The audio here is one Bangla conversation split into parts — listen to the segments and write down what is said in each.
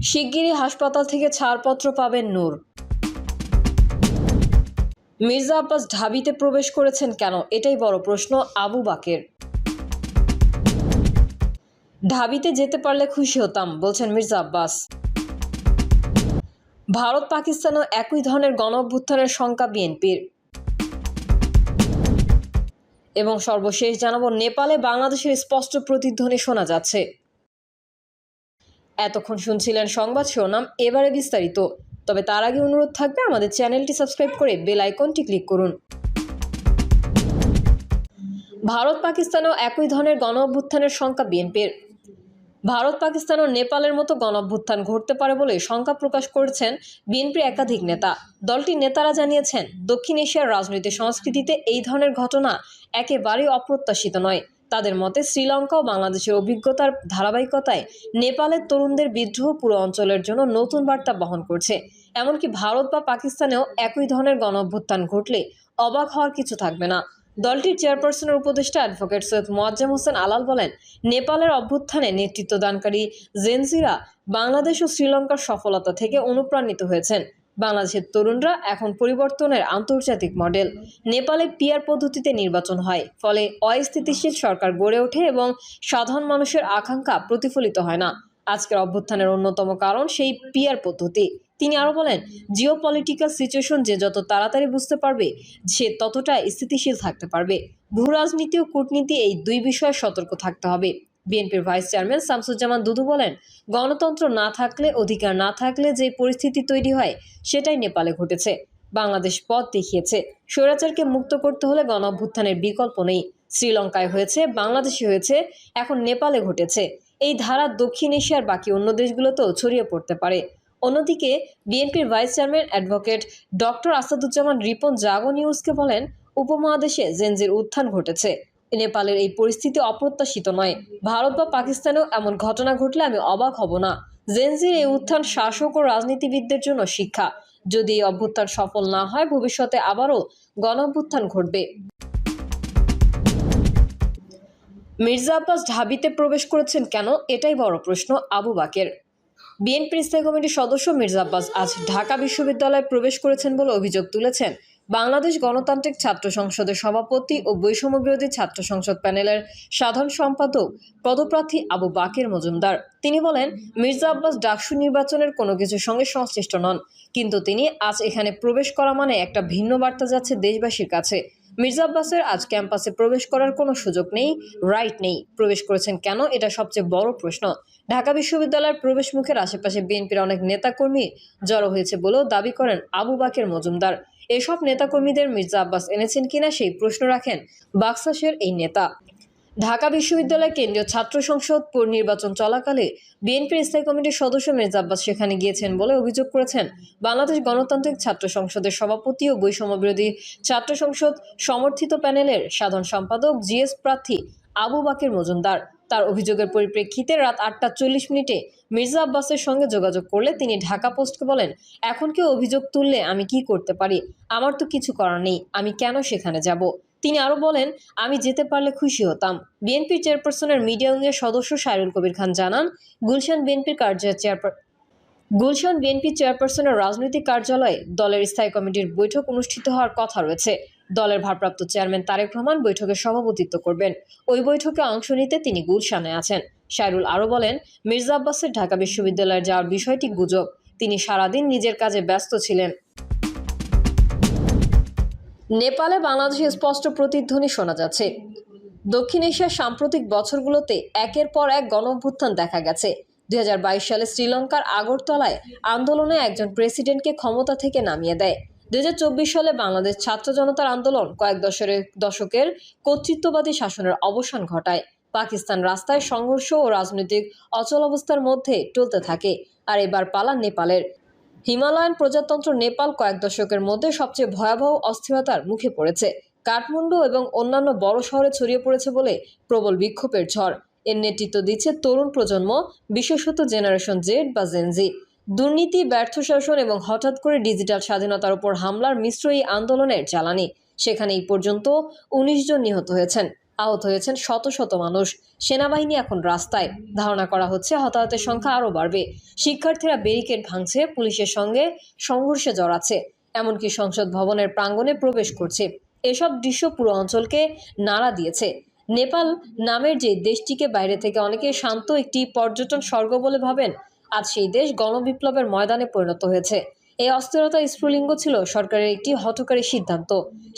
শিগগিরই হাসপাতাল থেকে ছাড়পত্র পাবেন নূর। মির্জা আব্বাস ঢাবিতে প্রবেশ করেছেন কেন, এটাই বড় প্রশ্ন আবু বাকের। ঢাবিতে যেতে পারলে খুশি হতাম, বলছেন মির্জা আব্বাস। ভারত পাকিস্তানও একই ধরনের গণঅভ্যুত্থানের শঙ্কা বিএনপির। এবং সর্বশেষ জানাবো, নেপালে বাংলাদেশের স্পষ্ট প্রতিধ্বনি শোনা যাচ্ছে। এতক্ষণ শুনছিলেন সংবাদ শিরোনাম, এবারে বিস্তারিত। তবে তার আগে অনুরোধ থাকবে আমাদের চ্যানেলটি সাবস্ক্রাইব করে বেল আইকনটি ক্লিক করুন। ভারত পাকিস্তানও একই ধরনের গণঅভ্যুত্থানের শঙ্কা বিএনপির। ভারত পাকিস্তান ও নেপালের মতো গণঅভ্যুত্থান ঘটতে পারে বলে শঙ্কা প্রকাশ করেছেন বিএনপির একাধিক নেতা। দলটির নেতারা জানিয়েছেন, দক্ষিণ এশিয়ার রাজনৈতিক সংস্কৃতিতে এই ধরনের ঘটনা একেবারেই অপ্রত্যাশিত নয়। তাদের মতে, শ্রীলঙ্কা ও বাংলাদেশের অভিজ্ঞতার ধারাবাহিকতায় নেপালের তরুণদের বিদ্রোহ পুরো অঞ্চলের জন্য নতুন বার্তা বহন করছে। এমনকি ভারত বা পাকিস্তানেও একই ধরনের গণঅভ্যুত্থান ঘটলে অবাক হওয়ার কিছু থাকবে না। দলটির চেয়ারপারসনের উপদেষ্টা অ্যাডভোকেট সৈয়দ মোয়াজ্জেম হোসেন আলাল বলেন, নেপালের অভ্যুত্থানে নেতৃত্বদানকারী জেনজিরা বাংলাদেশ ও শ্রীলঙ্কার সফলতা থেকে অনুপ্রাণিত হয়েছেন। বাংলাদেশের তরুণরা এখন পরিবর্তনের আন্তর্জাতিক মডেল। নেপালে পিআর পদ্ধতিতে নির্বাচন হয়, ফলে অস্থিতিশীল সরকার গড়ে ওঠে এবং সাধারণ মানুষের আকাঙ্ক্ষা প্রতিফলিত হয় না। আজকের অভ্যুত্থানের অন্যতম কারণ সেই পিআর পদ্ধতি। তিনি আরও বলেন, জিওপলিটিক্যাল সিচুয়েশন যে যত তাড়াতাড়ি বুঝতে পারবে, সে ততটাই স্থিতিশীল থাকতে পারবে। ভূ রাজনীতি ও কূটনীতি, এই দুই বিষয়ে সতর্ক থাকতে হবে। বিএনপির ভাইস চেয়ারম্যান শামসুজ্জামান দুদু বলেন, গণতন্ত্র না থাকলে, অধিকার না থাকলে যে পরিস্থিতি তৈরি হয়, সেটাই নেপালে ঘটেছে। বাংলাদেশ পথ দেখিয়েছে। স্বৈরাচারকে মুক্ত করতে হলে গণঅভ্যুত্থানের বিকল্প নেই। শ্রীলঙ্কায় হয়েছে, বাংলাদেশে হয়েছে, এখন নেপালে ঘটেছে। এই ধারা দক্ষিণ এশিয়ার বাকি অন্য দেশগুলোতেও ছড়িয়ে পড়তে পারে। অন্যদিকে বিএনপির vice chairman advocate doctor Asaduzzaman Ripon Jago নিউজকে বলেন, উপমহাদেশে জেনজির উত্থান ঘটেছে। নেপালের এই পরিস্থিতি অপ্রত্যাশিত নয়। ভারত বা পাকিস্তানেও এমন ঘটনা ঘটলে আমি অবাক হব না। জেনজির এই উত্থান শাসক ও রাজনীতিবিদদের জন্য শিক্ষা। যদি এই অভ্যুত্থান সফল না হয়, ভবিষ্যতে আবারও গণঅভ্যুত্থান ঘটবে। মির্জা আব্বাস ঢাবিতে প্রবেশ করেছেন কেন, এটাই বড় প্রশ্ন আবু বাকের। বিএনপির স্থায়ী কমিটির সদস্য মির্জা আব্বাস আজ ঢাকা বিশ্ববিদ্যালয়ে প্রবেশ করেছেন বলে অভিযোগ তুলেছেন বাংলাদেশ গণতান্ত্রিক ছাত্র সংসদের সভাপতি ও বৈষম্যবিরোধী ছাত্র সংসদ প্যানেলের সাধারণ সম্পাদক পদপ্রার্থী আবু বাকের মজুমদার। তিনি বলেন, মির্জা আব্বাস ডাকসু নির্বাচনের কোনো কিছুর সঙ্গে সংশ্লিষ্ট নন, কিন্তু তিনি আজ এখানে প্রবেশ করা মানে একটা ভিন্ন বার্তা যাচ্ছে দেশবাসীর কাছে। মির্জা আব্বাসের আজ ক্যাম্পাসে প্রবেশ করার কোনো সুযোগ নেই, রাইট নেই। প্রবেশ করেছেন কেন, এটা সবচেয়ে বড় প্রশ্ন। ঢাকা বিশ্ববিদ্যালয়ের প্রবেশ মুখের আশেপাশে বিএনপির অনেক নেতাকর্মী জড়ো হয়েছে বলেও দাবি করেন আবু বাকের মজুমদার। এসব নেতাকর্মীদের মির্জা আব্বাস এনেছেন কিনা সেই প্রশ্ন রাখেন বাক্সাসের এই নেতা। ঢাকা বিশ্ববিদ্যালয় কেন্দ্রীয় ছাত্র সংসদ নির্বাচন চলাকালে বিএনপির স্থায়ী কমিটির সদস্য মির্জা আব্বাস সেখানে গিয়েছেন বলে অভিযোগ করেছেন বাংলাদেশ গণতান্ত্রিক ছাত্র সংসদের সভাপতি ও বৈষম্যবিরোধী ছাত্র সংসদ সমর্থিত প্যানেলের সাধারণ সম্পাদক জিএস প্রার্থী আবু বাকের মজুমদার। তার অভিযোগের পরিপ্রেক্ষিতে রাত 8টা 40 মিনিটে মির্জা আব্বাসের সঙ্গে যোগাযোগ করলে তিনি ঢাকা পোস্টকে বলেন, এখন কেউ অভিযোগ তুললে আমি কি করতে পারি? আমার তো কিছু করার নেই, আমি কেন সেখানে যাব? তিনি আরও বলেন, আমি যেতে পারলে খুশি হতাম। বিএনপি চেয়ারপারসনের মিডিয়া উইংয়ের সদস্য সাইরুল কবির খান জানান, গুলশান বিএনপি চেয়ারপারসনের রাজনৈতিক কার্যালয়ে দলের স্থায়ী কমিটির বৈঠক অনুষ্ঠিত হওয়ার কথা রয়েছে। দলের ভারপ্রাপ্ত চেয়ারম্যান তারেক রহমান বৈঠকে সভাপতিত্ব করবেন। ওই বৈঠকে অংশ নিতে তিনি গুলশানে আছেন। সাইরুল আরও বলেন, মির্জা আব্বাসের ঢাকা বিশ্ববিদ্যালয়ে যাওয়ার বিষয়টি গুজব। তিনি সারাদিন নিজের কাজে ব্যস্ত ছিলেন। নেপালে বাংলাদেশের স্পষ্ট প্রতিধ্বনি শোনা যাচ্ছে। দক্ষিণ এশিয়ার সাম্প্রতিক বছরগুলোতে একের পর এক গণঅভ্যুত্থান দেখা গেছে। 2022 সালে শ্রীলঙ্কার আগরতলায় আন্দোলনে একজন প্রেসিডেন্টকে ক্ষমতা থেকে নামিয়ে দেয়। 2024 সালে বাংলাদেশ ছাত্র জনতার আন্দোলন কয়েক দশকের কর্তৃত্ববাদী শাসনের অবসান ঘটায়। পাকিস্তান রাস্তায় সংঘর্ষ ও রাজনৈতিক অচলাবস্থার মধ্যে টলতে থাকে। আর এবার পালা নেপালের। হিমালয়ান প্রজাতন্ত্র নেপাল কয়েক দশকের মধ্যে সবচেয়ে ভয়াবহ অস্থিরতার মুখে পড়েছে। কাঠমান্ডু এবং অন্যান্য বড় শহরে ছড়িয়ে পড়েছে বলে প্রবল বিক্ষোভের ঝড়। এর নেতৃত্ব দিচ্ছে তরুণ প্রজন্ম, বিশেষত জেনারেশন জেড বা জেনজি। দুর্নীতি, ব্যর্থ শাসন এবং হঠাৎ করে ডিজিটাল স্বাধীনতার উপর হামলার মিশ্র এই আন্দোলনের জ্বালানি। সেখানে এই পর্যন্ত 19 জন নিহত হয়েছেন। আহত হয়েছেন শত শত মানুষ। সেনাবাহিনী এখন রাস্তায়। ধারণা করা হচ্ছে হতাহতের সংখ্যা আরও বাড়বে। শিক্ষার্থীরা ব্যারিকেড ভাঙছে, পুলিশের সঙ্গে সংঘর্ষে জড়াচ্ছে, এমনকি সংসদ ভবনের প্রাঙ্গণে প্রবেশ করছে। এসব দৃশ্য পুরো অঞ্চলকে নাড়া দিয়েছে। নেপাল নামের যে দেশটিকে বাইরে থেকে অনেকে শান্ত একটি পর্যটন স্বর্গ বলে ভাবেন, আজ সেই দেশ গণবিপ্লবের ময়দানে পরিণত হয়েছে। এই অস্থিরতা স্ফুলিঙ্গ ছিল সরকারের একটি হঠকারী সিদ্ধান্ত।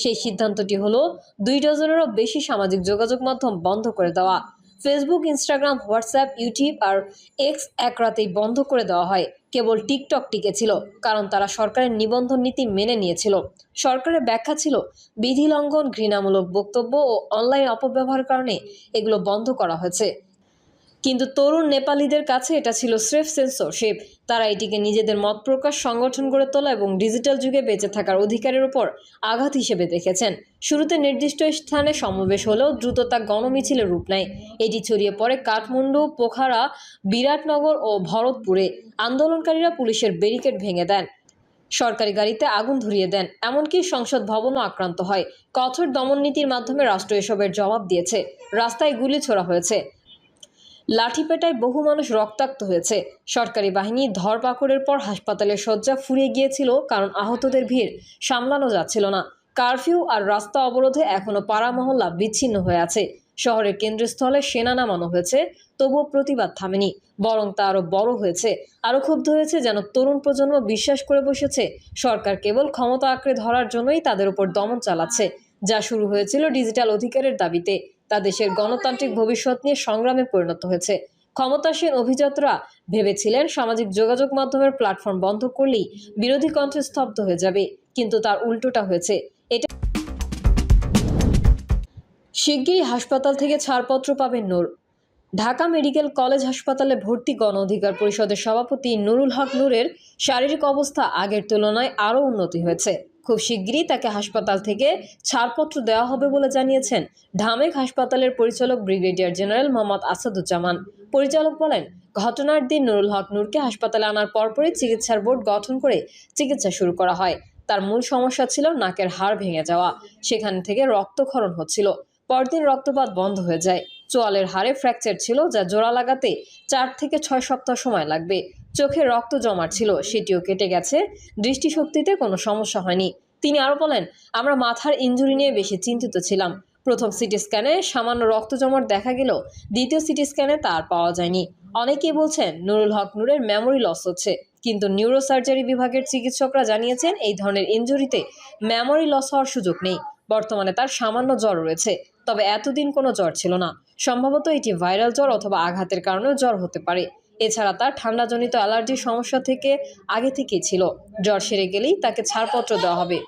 সেই সিদ্ধান্তটি হলো 2 ডজনেরও বেশি সামাজিক যোগাযোগ মাধ্যম বন্ধ করে দেওয়া। ফেসবুক, ইনস্টাগ্রাম, হোয়াটসঅ্যাপ, ইউটিউব আর এক্স এক রাতেই বন্ধ করে দেওয়া হয়। কেবল টিকটক টিকেছিল, কারণ তারা সরকারের নিবন্ধন নীতি মেনে নিয়েছিল। সরকারের ব্যাখ্যা ছিল বিধি লঙ্ঘন, ঘৃণামূলক বক্তব্য ও অনলাইন অপব্যবহারের কারণে এগুলো বন্ধ করা হয়েছে। কিন্তু তরুণ নেপালিদের কাছে এটা ছিল স্রেফ সেন্সরশিপ। তারা এটিকে নিজেদের মত প্রকাশ, সংগঠন গড়ে তোলা এবং ডিজিটাল যুগে বেঁচে থাকার অধিকারের উপর আঘাত হিসেবে দেখেছেন। শুরুতে নির্দিষ্ট স্থানে সমাবেশ হলেও দ্রুত তা গণমিছিলের রূপ নেয়। এটি ছড়িয়ে পড়ে কাঠমান্ডু, পোখারা, বিরাটনগর ও ভরতপুরে। আন্দোলনকারীরা পুলিশের ব্যারিকেড ভেঙে দেন, সরকারি গাড়িতে আগুন ধরিয়ে দেন, এমনকি সংসদ ভবনও আক্রান্ত হয়। কঠোর দমননীতির মাধ্যমে রাষ্ট্র এসবের জবাব দিয়েছে। রাস্তায় গুলি ছোড়া হয়েছে, লাঠিপেটায় বহু মানুষ রক্তাক্ত হয়েছে। সরকারি বাহিনী ধরপাকড়ের পর হাসপাতালের শয্যা ফুরিয়ে গিয়েছিল, কারণ আহতদের ভিড় সামলানো যাচ্ছিল না। কারফিউ আর রাস্তা অবরোধে এখনো পাড়া মহল্লা বিচ্ছিন্ন হয়ে আছে। শহরের কেন্দ্রস্থলে সেনা নামানো হয়েছে, তবুও প্রতিবাদ থামেনি, বরং তা আরও বড় হয়েছে। আরও ক্ষুব্ধ হয়েছে যেন তরুণ প্রজন্ম বিশ্বাস করে বসেছে সরকার কেবল ক্ষমতা আঁকড়ে ধরার জন্যই তাদের উপর দমন চালাচ্ছে। যা শুরু হয়েছিল ডিজিটাল অধিকারের দাবিতে, তা দেশের গণতান্ত্রিক ভবিষ্যৎ নিয়ে সংগ্রামে পরিণত হয়েছে। ক্ষমতাসীন অভিজাতরা ভেবেছিলেন সামাজিক যোগাযোগ মাধ্যমের প্ল্যাটফর্ম বন্ধ করলেই বিরোধী কণ্ঠ স্তব্ধ হয়ে যাবে, কিন্তু তার উল্টোটা হয়েছে। এটা শিগগিরই হাসপাতাল থেকে ছাড়পত্র পাবেন নূর। ঢাকা মেডিকেল কলেজ হাসপাতালে ভর্তি গণ অধিকার পরিষদের সভাপতি নুরুল হক নূরের শারীরিক অবস্থা আগের তুলনায় আরও উন্নতি হয়েছে। খুব শিগগিরই তাকে হাসপাতাল থেকে ছাড়পত্র দেওয়া হবে বলে জানিয়েছেন ঢামেক হাসপাতালের পরিচালক ব্রিগেডিয়ার জেনারেল মোহাম্মদ আসাদুজ্জামান। পরিচালক বলেন, ঘটনার দিন নুরুল হক নূরকে হাসপাতালে আনার পরপরই চিকিৎসার বোর্ড গঠন করে চিকিৎসা শুরু করা হয়। তার মূল সমস্যা ছিল নাকের হাড় ভেঙে যাওয়া, সেখান থেকে রক্তক্ষরণ হচ্ছিল। পরদিন রক্তপাত বন্ধ হয়ে যায়। চোয়ালের হাড়ে ফ্র্যাকচার ছিল, যা জোড়া লাগাতে 4 থেকে 6 সপ্তাহ সময় লাগবে। চোখে রক্ত জমার ছিল, সেটিও কেটে গেছে। দৃষ্টিশক্তিতে কোনো সমস্যা হয়নি। তিনি আরও বলেন, আমরা মাথার ইনজুরি নিয়ে বেশি চিন্তিত ছিলাম। প্রথম সিটি স্ক্যানে সামান্য রক্ত জমাট দেখা গেল, দ্বিতীয় সিটি স্ক্যানে তা আর পাওয়া যায়নি। অনেকেই বলছেন নুরুল হক নূরের মেমোরি লস হচ্ছে, কিন্তু নিউরোসার্জারি বিভাগের চিকিৎসকরা জানিয়েছেন এই ধরনের ইনজুরিতে মেমোরি লস হওয়ার সুযোগ নেই। বর্তমানে তার সামান্য জ্বর রয়েছে, তবে এতদিন কোনো জ্বর ছিল না। সম্ভবত এটি ভাইরাল জ্বর অথবা আঘাতের কারণেও জ্বর হতে পারে। এছাড়া তার ঠান্ডাজনিত অ্যালার্জির সমস্যা থেকে আগে থেকেই ছিল। জ্বর সেরে গেলেই তাকে ছাড়পত্র দেওয়া হবে।